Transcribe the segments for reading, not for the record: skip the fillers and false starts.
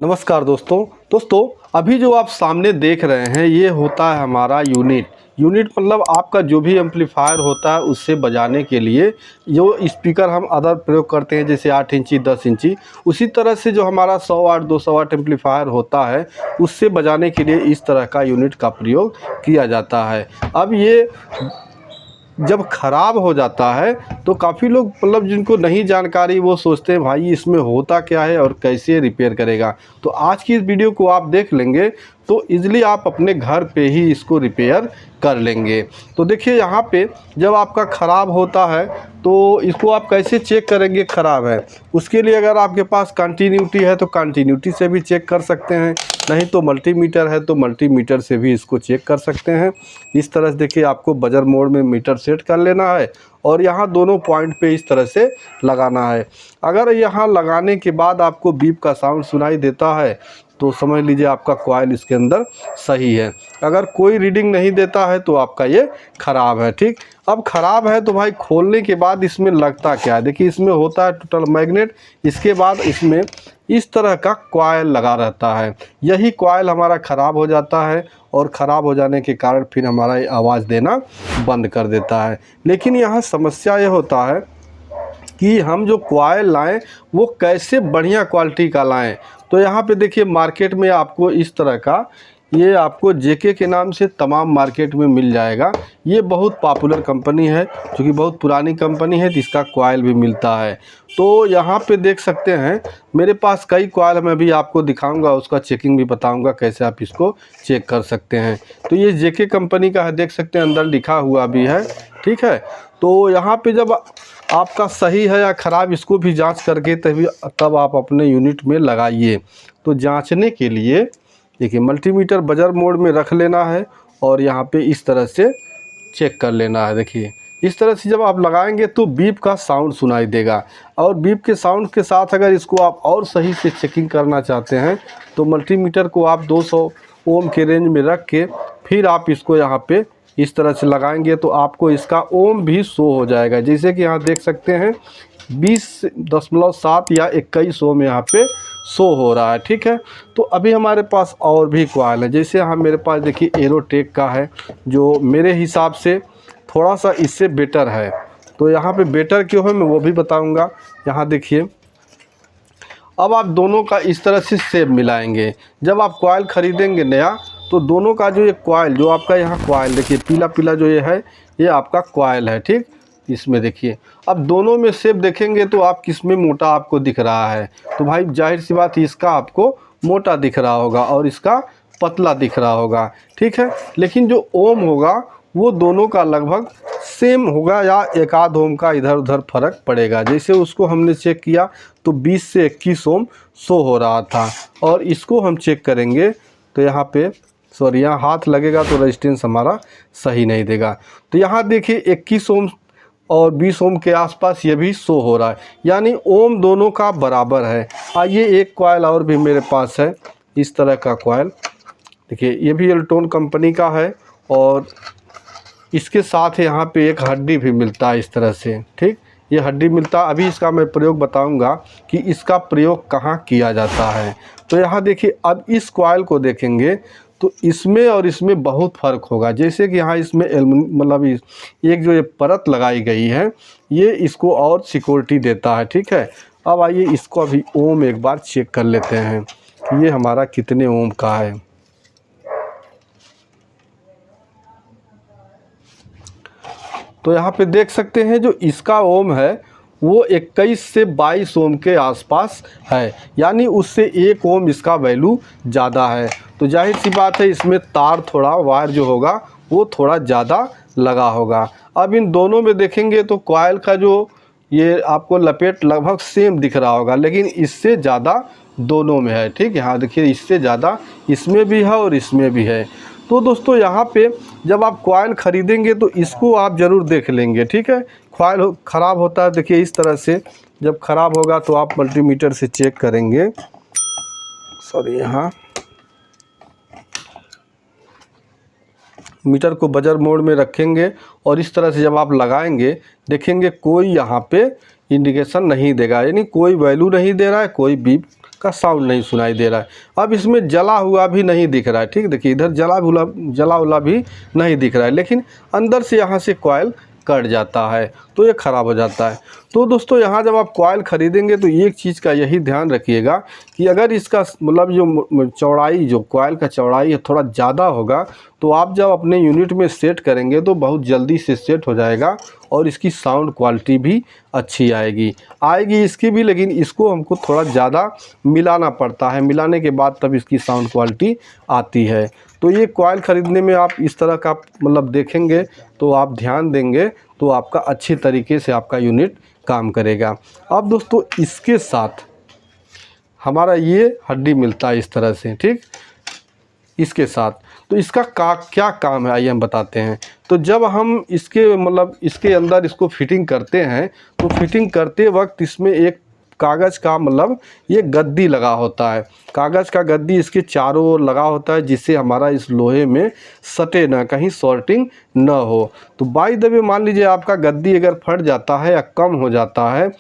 नमस्कार दोस्तों अभी जो आप सामने देख रहे हैं ये होता है हमारा यूनिट मतलब आपका जो भी एम्पलीफायर होता है उससे बजाने के लिए जो स्पीकर हम अदर प्रयोग करते हैं जैसे 8 इंची 10 इंची, उसी तरह से जो हमारा 100 वाट 200 वाट एम्पलीफायर होता है उससे बजाने के लिए इस तरह का यूनिट का प्रयोग किया जाता है। अब ये जब ख़राब हो जाता है तो काफ़ी लोग मतलब जिनको नहीं जानकारी वो सोचते हैं भाई इसमें होता क्या है और कैसे रिपेयर करेगा। तो आज की इस वीडियो को आप देख लेंगे तो इजीली आप अपने घर पे ही इसको रिपेयर कर लेंगे। तो देखिए यहाँ पे जब आपका ख़राब होता है तो इसको आप कैसे चेक करेंगे ख़राब है। उसके लिए अगर आपके पास कंटिन्यूटी है तो कंटिन्यूटी से भी चेक कर सकते हैं, नहीं तो मल्टीमीटर है तो मल्टीमीटर से भी इसको चेक कर सकते हैं। इस तरह से देखिए आपको बजर मोड में मीटर सेट कर लेना है और यहाँ दोनों पॉइंट पे इस तरह से लगाना है। अगर यहाँ लगाने के बाद आपको बीप का साउंड सुनाई देता है तो समझ लीजिए आपका कॉइल इसके अंदर सही है। अगर कोई रीडिंग नहीं देता है तो आपका ये ख़राब है। ठीक, अब ख़राब है तो भाई खोलने के बाद इसमें लगता क्या है, देखिए इसमें होता है टोटल मैग्नेट, इसके बाद इसमें इस तरह का कॉइल लगा रहता है। यही कॉइल हमारा ख़राब हो जाता है और ख़राब हो जाने के कारण फिर हमारा ये आवाज़ देना बंद कर देता है। लेकिन यहाँ समस्या ये होता है कि हम जो कॉइल लाएं वो कैसे बढ़िया क्वालिटी का लाएं। तो यहाँ पे देखिए मार्केट में आपको इस तरह का ये आपको जेके के नाम से तमाम मार्केट में मिल जाएगा। ये बहुत पॉपुलर कंपनी है, क्योंकि बहुत पुरानी कंपनी है, जिसका कॉइल भी मिलता है। तो यहाँ पे देख सकते हैं मेरे पास कई कॉइल मैं भी आपको दिखाऊंगा, उसका चेकिंग भी बताऊंगा कैसे आप इसको चेक कर सकते हैं। तो ये जेके कंपनी का है, देख सकते हैं अंदर लिखा हुआ भी है। ठीक है, तो यहाँ पे जब आपका सही है या ख़राब इसको भी जांच करके तब आप अपने यूनिट में लगाइए। तो जांचने के लिए देखिए मल्टीमीटर बजर मोड में रख लेना है और यहाँ पे इस तरह से चेक कर लेना है। देखिए इस तरह से जब आप लगाएंगे तो बीप का साउंड सुनाई देगा, और बीप के साउंड के साथ अगर इसको आप और सही से चेकिंग करना चाहते हैं तो मल्टीमीटर को आप 200 ओम के रेंज में रख के फिर आप इसको यहाँ पे इस तरह से लगाएंगे तो आपको इसका ओम भी शो हो जाएगा। जैसे कि यहाँ देख सकते हैं 20.7 या 21 ओम यहाँ पे शो हो रहा है। ठीक है, तो अभी हमारे पास और भी कॉइल है, जैसे हम मेरे पास देखिए एरोटेक का है जो मेरे हिसाब से थोड़ा सा इससे बेटर है। तो यहाँ पे बेटर क्यों है मैं वो भी बताऊँगा। यहाँ देखिए अब आप दोनों का इस तरह से शेप मिलाएंगे। जब आप कॉइल ख़रीदेंगे नया तो दोनों का जो ये कॉइल जो आपका यहाँ कॉइल देखिए पीला पीला जो ये है ये आपका कॉइल है। ठीक, इसमें देखिए अब दोनों में शेप देखेंगे तो आप किस में मोटा आपको दिख रहा है, तो भाई जाहिर सी बात इसका आपको मोटा दिख रहा होगा और इसका पतला दिख रहा होगा। ठीक है, लेकिन जो ओम होगा वो दोनों का लगभग सेम होगा या एक आध ओम का इधर उधर फ़र्क पड़ेगा। जैसे उसको हमने चेक किया तो 20 से 21 ओम शो हो रहा था, और इसको हम चेक करेंगे तो यहाँ पे सॉरी यहाँ हाथ लगेगा तो रेजिस्टेंस हमारा सही नहीं देगा। तो यहाँ देखिए 21 ओम और 20 ओम के आसपास ये भी शो हो रहा है, यानी ओम दोनों का बराबर है। आइए एक कॉइल और भी मेरे पास है इस तरह का कॉइल, देखिए ये भी एल्टोन कंपनी का है और इसके साथ यहाँ पे एक हड्डी भी मिलता है इस तरह से। ठीक, ये हड्डी मिलता है, अभी इसका मैं प्रयोग बताऊंगा कि इसका प्रयोग कहाँ किया जाता है। तो यहाँ देखिए अब इस कॉइल को देखेंगे तो इसमें और इसमें बहुत फ़र्क होगा। जैसे कि यहाँ इसमें मतलब एक जो ये परत लगाई गई है ये इसको और सिक्योरिटी देता है। ठीक है, अब आइए इसको अभी ओम एक बार चेक कर लेते हैं कि ये हमारा कितने ओम का है। तो यहाँ पे देख सकते हैं जो इसका ओम है वो 21 से 22 ओम के आसपास है, यानी उससे 1 ओम इसका वैल्यू ज़्यादा है। तो जाहिर सी बात है इसमें तार थोड़ा वायर जो होगा वो थोड़ा ज़्यादा लगा होगा। अब इन दोनों में देखेंगे तो कॉइल का जो ये आपको लपेट लगभग सेम दिख रहा होगा, लेकिन इससे ज़्यादा दोनों में है। ठीक, यहाँ देखिए इससे ज़्यादा इसमें भी है और इसमें भी है। तो दोस्तों यहाँ पे जब आप कॉइल ख़रीदेंगे तो इसको आप ज़रूर देख लेंगे। ठीक है, कॉइल ख़राब होता है देखिए इस तरह से, जब ख़राब होगा तो आप मल्टीमीटर से चेक करेंगे। सॉरी यहाँ मीटर को बजर मोड में रखेंगे और इस तरह से जब आप लगाएंगे देखेंगे कोई यहाँ पे इंडिकेशन नहीं देगा, यानी कोई वैल्यू नहीं दे रहा है, कोई बीप का साउंड नहीं सुनाई दे रहा है। अब इसमें जला हुआ भी नहीं दिख रहा है, ठीक, देखिए इधर जला हुआ भी नहीं दिख रहा है, लेकिन अंदर से यहाँ से कॉइल कट जाता है तो ये ख़राब हो जाता है। तो दोस्तों यहाँ जब आप कॉइल ख़रीदेंगे तो एक चीज़ का यही ध्यान रखिएगा कि अगर इसका मतलब जो चौड़ाई, जो कॉइल का चौड़ाई है थोड़ा ज़्यादा होगा, तो आप जब अपने यूनिट में सेट करेंगे तो बहुत जल्दी से सेट हो जाएगा और इसकी साउंड क्वालिटी भी अच्छी आएगी इसकी भी, लेकिन इसको हमको थोड़ा ज़्यादा मिलाना पड़ता है, मिलाने के बाद तब इसकी साउंड क्वालिटी आती है। तो ये कॉइल ख़रीदने में आप इस तरह का मतलब देखेंगे तो आप ध्यान देंगे तो आपका अच्छे तरीके से आपका यूनिट काम करेगा। अब दोस्तों इसके साथ हमारा ये हड्डी मिलता है इस तरह से, ठीक, इसके साथ। तो इसका क्या काम है आइए हम बताते हैं। तो जब हम इसके मतलब इसके अंदर इसको फिटिंग करते हैं तो फिटिंग करते वक्त इसमें एक कागज़ का मतलब ये गद्दी लगा होता है, कागज़ का गद्दी इसके चारों ओर लगा होता है, जिससे हमारा इस लोहे में सटे ना, कहीं शॉर्टिंग ना हो। तो बाय द वे मान लीजिए आपका गद्दी अगर फट जाता है या कम हो जाता है,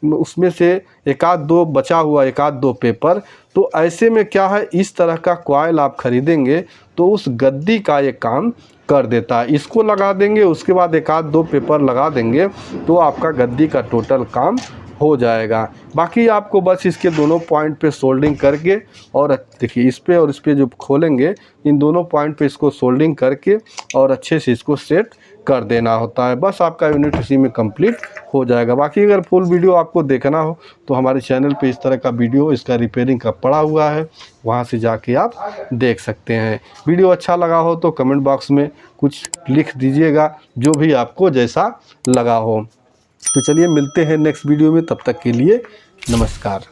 उसमें से एक आध दो पेपर, तो ऐसे में क्या है, इस तरह का कॉइल आप ख़रीदेंगे तो उस गद्दी का ये काम कर देता है। इसको लगा देंगे, उसके बाद एक आध दो पेपर लगा देंगे तो आपका गद्दी का टोटल काम हो जाएगा। बाकी आपको बस इसके दोनों पॉइंट पे सोल्डिंग करके, और देखिए इस पे और इस पे जो खोलेंगे इन दोनों पॉइंट पे इसको सोल्डिंग करके और अच्छे से इसको सेट कर देना होता है। बस आपका यूनिट इसी में कंप्लीट हो जाएगा। बाकी अगर फुल वीडियो आपको देखना हो तो हमारे चैनल पे इस तरह का वीडियो इसका रिपेयरिंग का पड़ा हुआ है, वहाँ से जाके आप देख सकते हैं। वीडियो अच्छा लगा हो तो कमेंट बॉक्स में कुछ लिख दीजिएगा, जो भी आपको जैसा लगा हो। तो चलिए मिलते हैं नेक्स्ट वीडियो में, तब तक के लिए नमस्कार।